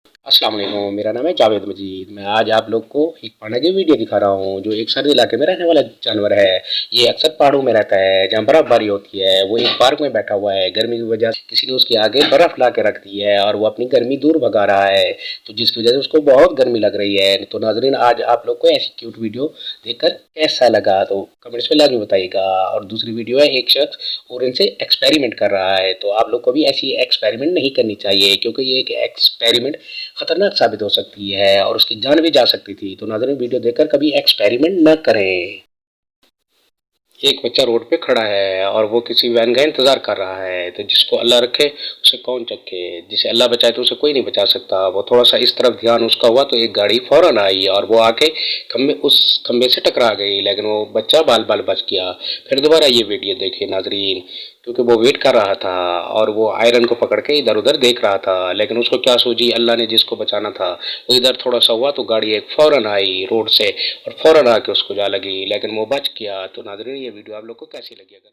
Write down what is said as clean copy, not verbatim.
अस्सलाम वालेकुम, मेरा नाम है जावेद मजीद। मैं आज आप लोग को एक पांडा की वीडियो दिखा रहा हूँ जो एक सर्दी इलाके में रहने वाला जानवर है। ये अक्सर पहाड़ों में रहता है जहाँ बर्फबारी होती है। वो एक पार्क में बैठा हुआ है। गर्मी की वजह से किसी ने उसके आगे बर्फ ला के रख दी है और वो अपनी गर्मी दूर भगा रहा है, तो जिसकी वजह से उसको बहुत गर्मी लग रही है। तो नाजरीन, आज आप लोग को ऐसी क्यूट वीडियो देखकर कैसा लगा तो कमेंट्स में लाजमी बताइएगा। और दूसरी वीडियो है, एक शख्स और इनसे एक्सपेरिमेंट कर रहा है, तो आप लोग को भी ऐसी एक्सपेरिमेंट नहीं करनी चाहिए क्योंकि ये एक एक्सपेरिमेंट खतरनाक साबित हो सकती है और उसकी जान भी जा सकती थी। तो नाज़रीन, वीडियो देखकर कभी एक्सपेरिमेंट न करें। एक बच्चा रोड पे खड़ा है और वो किसी वैन का इंतजार कर रहा है, तो जिसको अल्लाह रखे उसे कौन चखे। जिसे अल्लाह बचाए तो उसे कोई नहीं बचा सकता। वो थोड़ा सा इस तरफ ध्यान उसका हुआ तो एक गाड़ी फौरन आई और वो आके खंबे से टकरा गई, लेकिन वो बच्चा बाल बाल बच गया। फिर दोबारा ये वीडियो देखिए नाजरीन, क्योंकि वो वेट कर रहा था और वो आयरन को पकड़ के इधर उधर देख रहा था, लेकिन उसको क्या सूझी, अल्लाह ने जिसको बचाना था। वो इधर थोड़ा सा हुआ तो गाड़ी एक फौरन आई रोड से और फौरन आके उसको जा लगी, लेकिन वो बच गया। तो नाज़रीन, ये वीडियो आप लोग को कैसी लगी? अगर